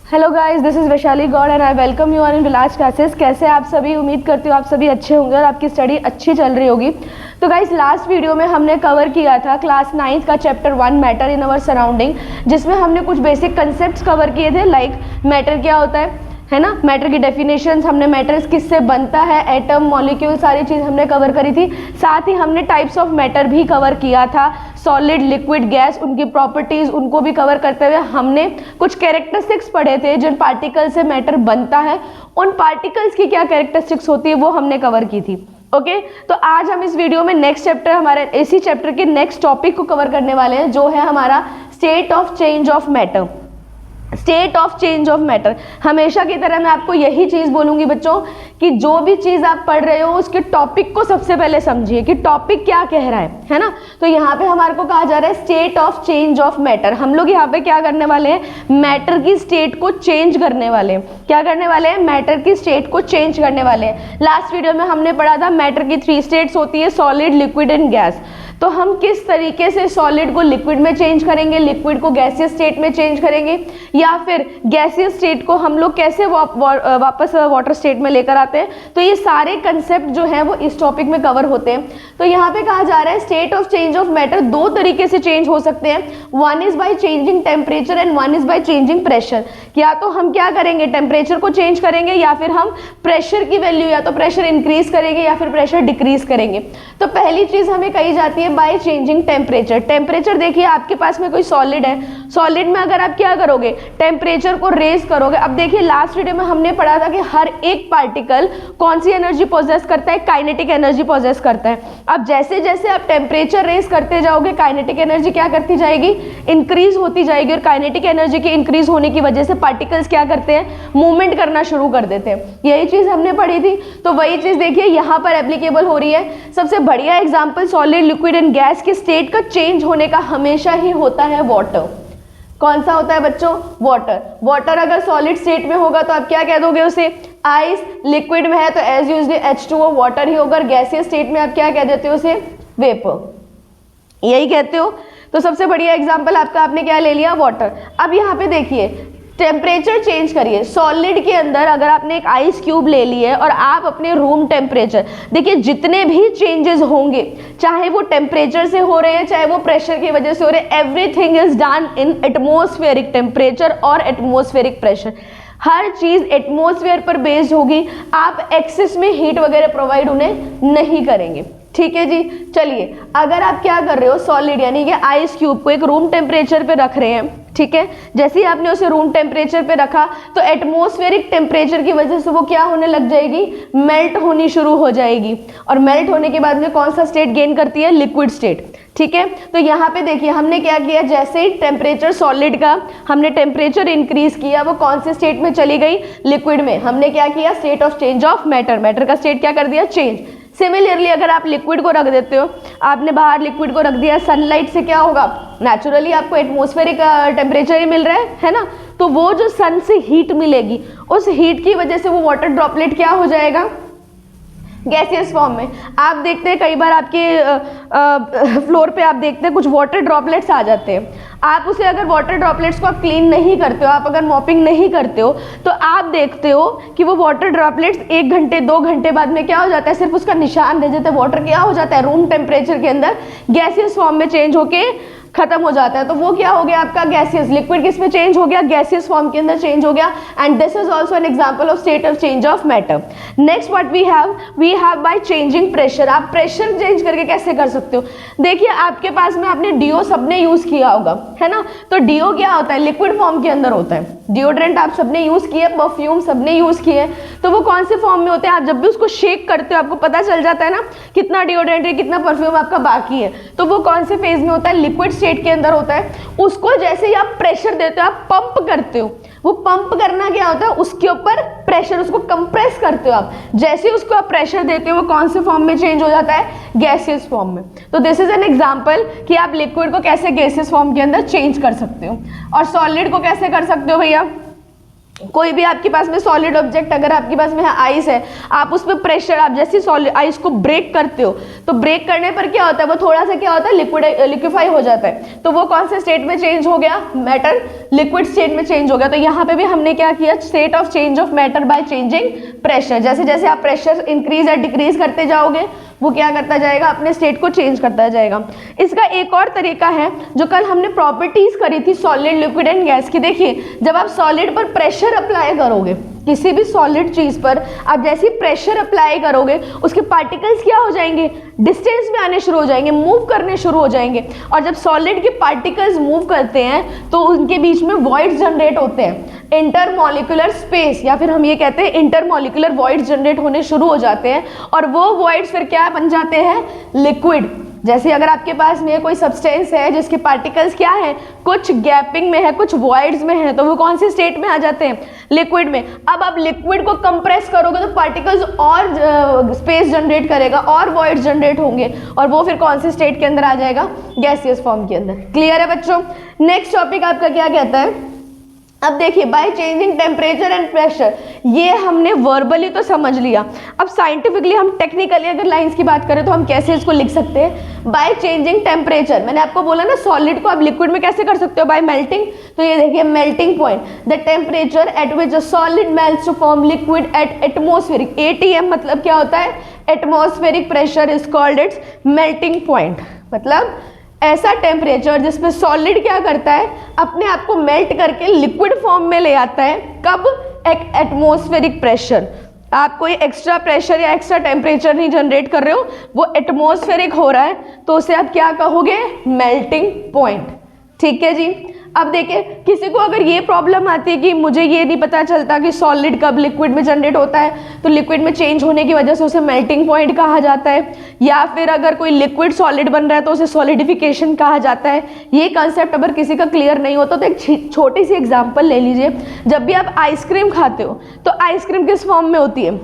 Hello guys, this is Vaishali Gaur and I welcome you on in Vilas classes. कैसे आप सभी? उम्मीद करती हूँ आप सभी अच्छे होंगे और आपकी स्टडी अच्छी चल रही होगी। तो गाइस, लास्ट वीडियो में हमने कवर किया था क्लास 9th का chapter 1 matter in our surrounding, जिसमें हमने कुछ बेसिक कंसेप्ट्स कवर किए थे, लाइक मैटर क्या होता है ना, मैटर की डेफिनेशंस, हमने मैटर्स किससे बनता है, एटम, मॉलिक्यूल, सारी चीज़ हमने कवर करी थी। साथ ही हमने टाइप्स ऑफ मैटर भी कवर किया था, सॉलिड, लिक्विड, गैस, उनकी प्रॉपर्टीज, उनको भी कवर करते हुए हमने कुछ कैरेक्टरिस्टिक्स पढ़े थे जिन पार्टिकल से मैटर बनता है, उन पार्टिकल्स की क्या कैरेक्टरिस्टिक्स होती है वो हमने कवर की थी। ओके, तो आज हम इस वीडियो में नेक्स्ट चैप्टर, हमारे इसी चैप्टर के नेक्स्ट टॉपिक को कवर करने वाले हैं, जो है हमारा state of change of matter. State of change of matter. हमेशा की तरह मैं आपको यही चीज़ बोलूंगी बच्चों कि जो भी चीज़ आप पढ़ रहे हो उसके टॉपिक को सबसे पहले समझिए कि टॉपिक क्या कह रहा है ना। तो यहाँ पे हमारे को कहा जा रहा है state of change of matter. हम लोग यहाँ पे क्या करने वाले हैं? मैटर की स्टेट को चेंज करने वाले हैं। क्या करने वाले हैं? मैटर की स्टेट को चेंज करने वाले हैं। लास्ट वीडियो में हमने पढ़ा था मैटर की 3 स्टेट्स होती है, सॉलिड, लिक्विड एंड गैस। तो हम किस तरीके से सॉलिड को लिक्विड में चेंज करेंगे, लिक्विड को गैसियस स्टेट में चेंज करेंगे, या फिर गैसियस स्टेट को हम लोग कैसे वापस वाटर स्टेट में लेकर आते हैं। तो ये सारे कंसेप्ट जो हैं वो इस टॉपिक में कवर होते हैं। तो यहाँ पे कहा जा रहा है state of change of matter 2 तरीके से चेंज हो सकते हैं। One is by changing temperature and one is by changing pressure. या तो हम क्या करेंगे? टेम्परेचर को चेंज करेंगे, या फिर हम प्रेशर की वैल्यू, या तो प्रेशर इंक्रीज करेंगे या फिर प्रेशर डिक्रीज करेंगे। तो पहली चीज हमें कही जाती है बाय चेंजिंग टेम्परेचर। टेम्परेचर देखिए, आपके पास में कोई सॉलिड है, सॉलिड में अगर आप क्या करोगे? टेम्परेचर को रेज करोगे। अब देखिए, लास्ट वीडियो में हमने पढ़ा था कि हर एक पार्टिकल कौन सी एनर्जी पोजेस करता है? काइनेटिक एनर्जी पोजेस करता है। अब जैसे जैसे आप टेम्परेचर रेज करते जाओगे, काइनेटिक एनर्जी क्या करती जाएगी? इंक्रीज होती जाएगी। और काइनेटिक एनर्जी के इंक्रीज होने की वजह से पार्टिकल्स क्या करते हैं? मूवमेंट करना शुरू कर देते हैं। यही चीज हमने पढ़ी थी। तो वही चीज देखिए यहाँ पर एप्लीकेबल हो रही है। सबसे बढ़िया example solid, liquid and gas के स्टेट का चेंज होने का हमेशा ही होता है वाटर। कौन सा होता है बच्चों? वाटर। वाटर अगर सॉलिड स्टेट में होगा तो आप क्या कह दोगे उसे? आइस। लिक्विड में है तो एज यूजली H2O वाटर ही होगा। गैसियस स्टेट में आप क्या कह देते हो उसे? वेपर। यही कहते हो। तो सबसे बढ़िया एग्जांपल आपका आपने क्या ले लिया? वाटर। अब यहाँ पे देखिए, टेम्परेचर चेंज करिए। सॉलिड के अंदर अगर आपने एक आइस क्यूब ले ली है और आप अपने रूम टेम्परेचर, देखिए जितने भी चेंजेस होंगे, चाहे वो टेम्परेचर से हो रहे हैं चाहे वो प्रेशर की वजह से हो रहे हैं, everything is done in atmospheric temperature और एटमॉस्फेरिक प्रेशर। हर चीज एटमॉस्फेयर पर बेस्ड होगी। आप एक्सेस में हीट वगैरह प्रोवाइड उन्हें नहीं करेंगे। ठीक है जी। चलिए, अगर आप क्या कर रहे हो? सॉलिड यानी कि आइस क्यूब को एक रूम टेम्परेचर पे रख रहे हैं, ठीक है। जैसे ही आपने उसे रूम टेम्परेचर पे रखा तो एटमॉस्फेरिक टेम्परेचर की वजह से वो क्या होने लग जाएगी? मेल्ट होनी शुरू हो जाएगी। और मेल्ट होने के बाद में कौन सा स्टेट गेन करती है? Liquid state. ठीक है। तो यहाँ पे देखिए हमने क्या किया, जैसे ही टेम्परेचर सॉलिड का हमने टेम्परेचर इंक्रीज किया, वो कौन से स्टेट में चली गई? लिक्विड में। हमने क्या किया? State of change of matter. Matter का स्टेट क्या कर दिया? चेंज। सिमिलरली अगर आप लिक्विड को रख देते हो, आपने बाहर लिक्विड को रख दिया, सनलाइट से क्या होगा? नेचुरली आपको एटमॉस्फेरिक टेम्परेचर ही मिल रहा है ना। तो वो जो सन से हीट मिलेगी, उस हीट की वजह से वो वाटर ड्रॉपलेट क्या हो जाएगा? गैसियस फॉर्म में। आप देखते हैं कई बार आपके फ्लोर पे आप देखते हैं कुछ वाटर ड्रॉपलेट्स आ जाते हैं। आप उसे अगर वाटर ड्रॉपलेट्स को आप क्लीन नहीं करते हो, आप अगर मॉपिंग नहीं करते हो, तो आप देखते हो कि वो वाटर ड्रॉपलेट्स 1 घंटे 2 घंटे बाद में क्या हो जाता है? सिर्फ उसका निशान रह जाता है। वाटर क्या हो जाता है? रूम टेम्परेचर के अंदर गैसियस फॉर्म में चेंज होके खत्म हो जाता है। तो वो क्या हो गया आपका? गैसियस। लिक्विड किस में चेंज हो गया? गैसियस फॉर्म के अंदर चेंज हो गया। And this is also an example of state of change of matter. Next what we have by changing pressure. आप प्रेशर चेंज करके कैसे कर सकते हो? देखिए आपके पास में आपने डीओ सबने यूज किया होगा, है ना। तो डीओ क्या होता है? लिक्विड फॉर्म के अंदर होता है। डिओड्रेंट आप सबने यूज किए, परफ्यूम सबने यूज किए। तो वो कौन से फॉर्म में होते हैं? आप जब भी उसको शेक करते हो आपको पता चल जाता है ना कितना डिओड्रेंट है, कितना परफ्यूम आपका बाकी है। तो वो कौन से फेज में होता है? लिक्विड स्टेट के अंदर होता है। उसको जैसे ही आप प्रेशर देते हो, आप पंप करते हो, वो पंप करना क्या होता है? उसके ऊपर प्रेशर, उसको कंप्रेस करते हो आप। जैसे ही उसको आप प्रेशर देते हो वो कौन से फॉर्म में चेंज हो जाता है? गैसियस फॉर्म में। तो दिस इज एन एग्जांपल कि आप लिक्विड को कैसे गैसियस फॉर्म के अंदर चेंज कर सकते हो। और सॉलिड को कैसे कर सकते हो भैया? कोई भी आपके पास में सॉलिड ऑब्जेक्ट, अगर आपके पास में आइस है, आप उस पर प्रेशर, आप जैसे सॉलिड आइस को ब्रेक करते हो तो ब्रेक करने पर क्या होता है, वो थोड़ा सा क्या होता है, लिक्विफाई हो जाता है। तो वो कौन से स्टेट में चेंज हो गया, मैटर लिक्विड स्टेट में चेंज हो गया। तो यहाँ पे भी हमने क्या किया, state of change of matter by changing pressure. जैसे जैसे आप प्रेशर इंक्रीज या डिक्रीज करते जाओगे वो क्या करता जाएगा, अपने स्टेट को चेंज करता जाएगा। इसका एक और तरीका है जो कल हमने प्रॉपर्टीज करी थी सॉलिड, लिक्विड एंड गैस की। देखिए जब आप सॉलिड पर प्रेशर अप्लाई करोगे, किसी भी सॉलिड चीज पर आप जैसे प्रेशर अप्लाई करोगे उसके पार्टिकल्स क्या हो जाएंगे, डिस्टेंस में आने शुरू हो जाएंगे, मूव करने शुरू हो जाएंगे। और जब सॉलिड के पार्टिकल्स मूव करते हैं तो उनके बीच में वॉइड्स जनरेट होते हैं, इंटरमॉलिक्यूलर स्पेस, या फिर हम ये कहते हैं इंटरमॉलिक्यूलर वॉइड्स जनरेट होने शुरू हो जाते हैं। और वो वॉइड्स फिर क्या बन जाते हैं, लिक्विड। जैसे अगर आपके पास में कोई सब्सटेंस है जिसके पार्टिकल्स क्या है, कुछ गैपिंग में है, कुछ वॉइड्स में है, तो वो कौन से स्टेट में आ जाते हैं, लिक्विड में। अब आप लिक्विड को कंप्रेस करोगे तो पार्टिकल्स और स्पेस जनरेट करेगा और वॉइड्स जनरेट होंगे, और वो फिर कौन से स्टेट के अंदर आ जाएगा, गैसियस फॉर्म के अंदर। क्लियर है बच्चों। नेक्स्ट टॉपिक आपका क्या कहता है, अब देखिए bye changing temperature and pressure, ये हमने वर्बली तो समझ लिया। अब साइंटिफिकली हम टेक्निकली अगर लाइंस की बात करें तो हम कैसे इसको लिख सकते हैं, बाय चेंजिंग टेम्परेचर। मैंने आपको बोला ना सॉलिड को आप लिक्विड में कैसे कर सकते हो, बाय मेल्टिंग। तो ये देखिए melting point, the temperature at which a solid melts to form liquid at atmospheric, ATM मतलब क्या होता है, atmospheric pressure is called its melting point. मतलब ऐसा टेम्परेचर जिसमें सॉलिड क्या करता है, अपने आप को मेल्ट करके लिक्विड फॉर्म में ले आता है। कब, एक एटमॉस्फेरिक प्रेशर। आप कोई एक्स्ट्रा प्रेशर या एक्स्ट्रा टेम्परेचर नहीं जनरेट कर रहे हो, वो एटमॉस्फेरिक हो रहा है, तो उसे आप क्या कहोगे, मेल्टिंग पॉइंट। ठीक है जी। अब देखिए किसी को अगर ये प्रॉब्लम आती है कि मुझे ये नहीं पता चलता कि सॉलिड कब लिक्विड में जनरेट होता है, तो लिक्विड में चेंज होने की वजह से उसे मेल्टिंग पॉइंट कहा जाता है, या फिर अगर कोई लिक्विड सॉलिड बन रहा है तो उसे सॉलिडिफिकेशन कहा जाता है। ये कंसेप्ट अगर किसी का क्लियर नहीं होता तो एक छोटी सी एग्जाम्पल ले लीजिए। जब भी आप आइसक्रीम खाते हो तो आइसक्रीम किस फॉर्म में होती है,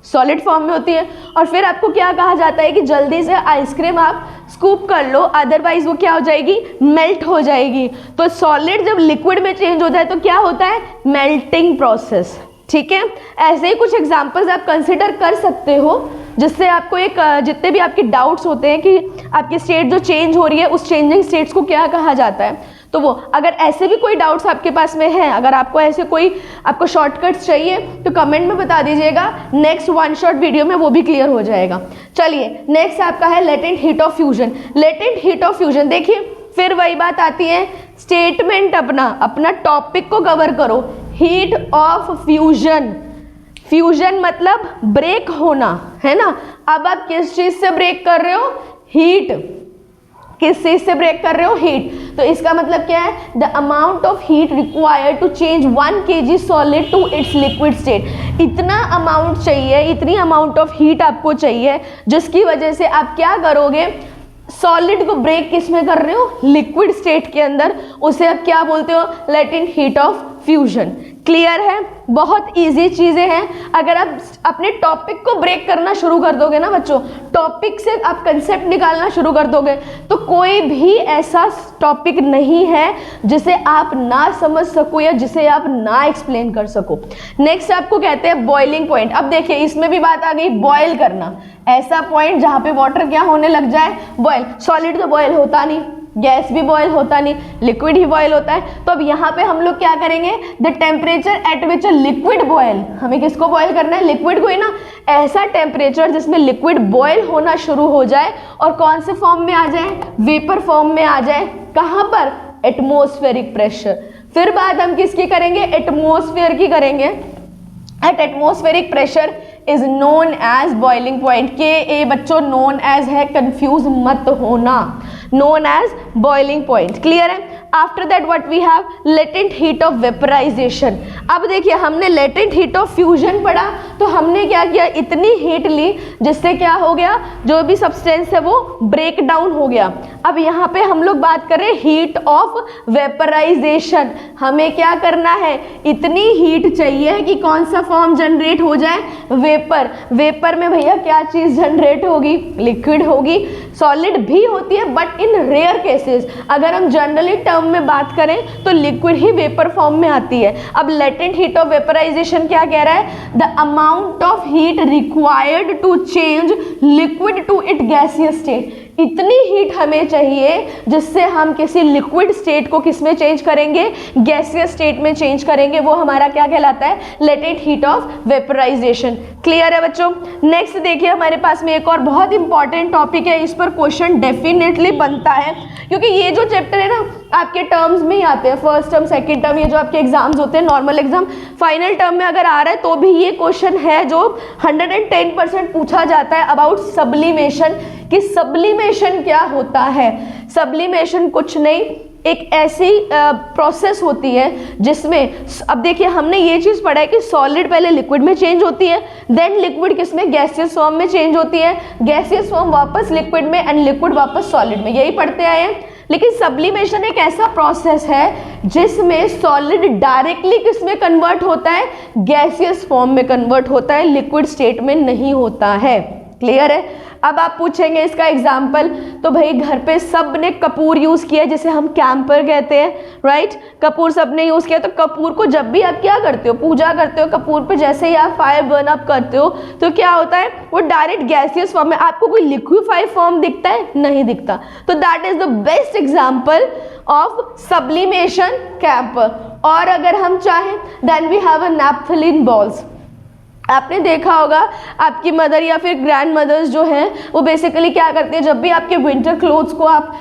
सॉलिड फॉर्म में होती है, और फिर आपको क्या कहा जाता है कि जल्दी से आइसक्रीम आप स्कूप कर लो, अदरवाइज वो क्या हो जाएगी, मेल्ट हो जाएगी। तो सॉलिड जब लिक्विड में चेंज होता है तो क्या होता है, मेल्टिंग प्रोसेस। ठीक है, ऐसे ही कुछ एग्जांपल्स आप कंसिडर कर सकते हो जिससे आपको एक जितने भी आपके डाउट्स होते हैं कि आपकी स्टेट जो चेंज हो रही है उस चेंजिंग स्टेट्स को क्या कहा जाता है, तो वो अगर ऐसे भी कोई डाउट्स आपके पास में है, अगर आपको ऐसे कोई आपको शॉर्टकट्स चाहिए तो कमेंट में बता दीजिएगा, नेक्स्ट वन शॉट वीडियो में वो भी क्लियर हो जाएगा। चलिए नेक्स्ट आपका है latent heat of fusion. Latent heat of fusion, देखिए फिर वही बात आती है, स्टेटमेंट अपना टॉपिक को कवर करो। हीट ऑफ फ्यूजन, फ्यूजन मतलब ब्रेक होना, है ना। अब आप किस चीज से ब्रेक कर रहे हो, हीट। किस चीज से ब्रेक कर रहे हो, हीट। तो इसका मतलब क्या है, the amount of heat required to change 1 kg solid to its liquid state. इतना अमाउंट चाहिए, इतनी अमाउंट ऑफ हीट आपको चाहिए जिसकी वजह से आप क्या करोगे, सॉलिड को ब्रेक किस में कर रहे हो, लिक्विड स्टेट के अंदर। उसे आप क्या बोलते हो, latent heat of fusion. Clear है, बहुत इजी चीजें हैं। अगर आप अपने टॉपिक को ब्रेक करना शुरू कर दोगे ना बच्चों, टॉपिक से आप कंसेप्ट निकालना शुरू कर दोगे, तो कोई भी ऐसा टॉपिक नहीं है जिसे आप ना समझ सको या जिसे आप ना एक्सप्लेन कर सको। नेक्स्ट आपको कहते हैं बॉइलिंग पॉइंट। अब देखिए इसमें भी बात आ गई, बॉयल करना, ऐसा पॉइंट जहां पे वाटर क्या होने लग जाए, बॉयल। सॉलिड तो बॉयल होता नहीं, गैस भी बॉयल होता नहीं, लिक्विड ही बॉयल होता है। तो अब यहाँ पे हम लोग क्या करेंगे, the temperature at which a liquid boil, हमें किसको बॉयल करना है, लिक्विड को ही ना। ऐसा टेम्परेचर जिसमें लिक्विड बॉयल होना शुरू हो जाए और कौन से फॉर्म में आ जाए, वेपर फॉर्म में आ जाए। कहाँ पर, एटमॉस्फेरिक प्रेशर। फिर बात हम किसकी करेंगे, एटमॉस्फेयर की करेंगे। At atmospheric pressure is known as boiling point. के ए बच्चों नोन एज है, कंफ्यूज मत होना, known as boiling point। Clear है। After that what we have, latent heat of vaporization. अब देखिए हमने लेटेंट हीट ऑफ फ्यूजन पढ़ा, तो हमने क्या किया, इतनी हीट ली जिससे क्या हो गया, जो भी सब्सटेंस है वो ब्रेक डाउन हो गया। अब यहाँ पे हम लोग बात करें हीट ऑफ वेपराइजेशन। हमें क्या करना है, इतनी हीट चाहिए कि कौन सा फॉर्म जनरेट हो जाए, वेपर। वेपर में भैया क्या चीज जनरेट होगी, लिक्विड होगी। सॉलिड भी होती है बट इन रेयर केसेस। अगर हम जनरली टर्म में बात करें तो लिक्विड ही वेपर फॉर्म में आती है। अब लेटेंट हीट ऑफ वेपराइजेशन क्या कह रहा है, the amount of heat required to change liquid to it gaseous state. इतनी हीट हमें चाहिए जिससे हम किसी लिक्विड स्टेट को किस में चेंज करेंगे, गैसियस स्टेट में चेंज करेंगे। वो हमारा क्या कहलाता है, latent heat of vaporization. Clear है बच्चों। नेक्स्ट देखिए हमारे पास में एक और बहुत इंपॉर्टेंट टॉपिक है, इस पर क्वेश्चन डेफिनेटली बनता है क्योंकि ये जो चैप्टर है ना आपके टर्म्स में ही आते हैं, फर्स्ट टर्म सेकंड टर्म, ये जो आपके एग्जाम्स होते हैं नॉर्मल एग्जाम, फाइनल टर्म में अगर आ रहा है तो भी ये क्वेश्चन है जो 110% पूछा जाता है अबाउट सब्लिमेशन, कि सब्लिमेशन क्या होता है। सब्लिमेशन कुछ नहीं, एक ऐसी प्रोसेस होती है जिसमें, अब देखिए हमने ये चीज़ पढ़ा है कि सॉलिड पहले लिक्विड में चेंज होती है, देन लिक्विड किस में, गैसियस फॉर्म में चेंज होती है, गैसियस फॉर्म वापस लिक्विड में, एंड लिक्विड वापस सॉलिड में, यही पढ़ते आए हैं। लेकिन सब्लिमेशन एक ऐसा प्रोसेस है जिसमें सॉलिड डायरेक्टली किस में कन्वर्ट होता है, गैसियस फॉर्म में कन्वर्ट होता है, लिक्विड स्टेट में नहीं होता है। क्लियर है। अब आप पूछेंगे इसका एग्जाम्पल, तो भाई घर पे सब ने कपूर यूज किया जिसे हम कैंपर कहते हैं, राइट। कपूर सब ने यूज किया, तो कपूर को जब भी आप क्या करते हो, पूजा करते हो, कपूर पे जैसे ही आप फायर बर्न अप करते हो तो क्या होता है, वो डायरेक्ट गैसियस फॉर्म में, आपको कोई लिक्विफाइड फॉर्म दिखता है, नहीं दिखता। तो that is the best example of sublimation, camphor. और अगर हम चाहें then we have a naphthalene balls. आपने देखा होगा आपकी मदर या फिर ग्रैंड मदर्स जो हैं वो बेसिकली क्या करती है, जब भी आपके विंटर क्लोथ्स को आप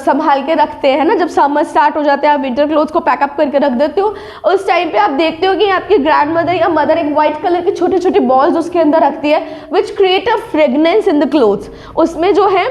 संभाल के रखते हैं ना, जब समर स्टार्ट हो जाते हैं आप विंटर क्लोथ्स को पैकअप करके रख देते हो, उस टाइम पे आप देखते हो कि आपकी ग्रैंड मदर या मदर एक वाइट कलर की छोटी छोटी बॉल्स उसके अंदर रखती है which create a fragrance in the clothes. उसमें जो है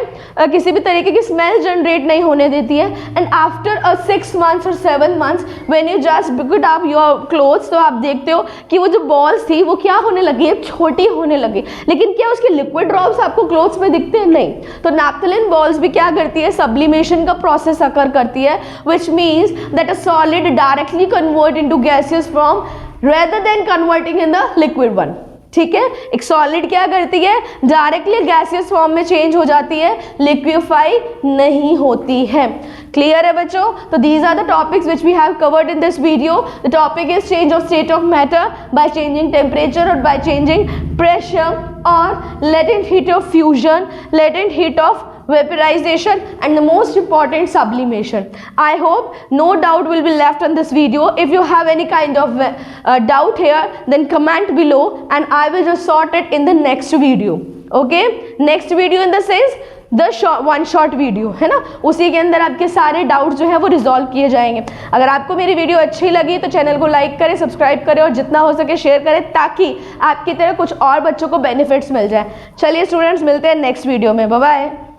किसी भी तरीके की स्मेल जनरेट नहीं होने देती है। एंड आफ्टर 6 months और 7 months when you just pick it up your clothes, तो आप देखते हो कि वो जो बॉल्स थी वो क्या होने लगी है, छोटी होने लगी। लेकिन क्या उसके लिक्विड ड्रॉप्स आपको क्लोथ्स में दिखते हैं, नहीं। तो नैप्थलीन बॉल्स भी क्या करती है, सब्लिमेशन का प्रोसेस अकर करती है, which means that a solid directly convert into gaseous form rather than converting in the liquid one. ठीक है, एक सॉलिड क्या करती है, डायरेक्टली गैसियस फॉर्म में चेंज हो जाती है, लिक्विफाई नहीं होती है। क्लियर है बच्चों। तो these are the topics which we have covered in this video. The topic is change of state of matter by changing temperature और बाय चेंजिंग प्रेशर, और latent heat of fusion, latent heat of vaporization, and the most important, sublimation. I hope no doubt will be left on this video. If you have any kind of doubt here, then comment below and I will just sort it in the next video. Okay, next video in this is the one shot video है ना, उसी के अंदर आपके सारे doubts जो है वो रिजॉल्व किए जाएंगे। अगर आपको मेरी वीडियो अच्छी लगी तो चैनल को लाइक करें, सब्सक्राइब करें और जितना हो सके शेयर करें ताकि आपकी तरह कुछ और बच्चों को बेनिफिट्स मिल जाए। चलिए स्टूडेंट्स, मिलते हैं नेक्स्ट वीडियो में। Bye bye.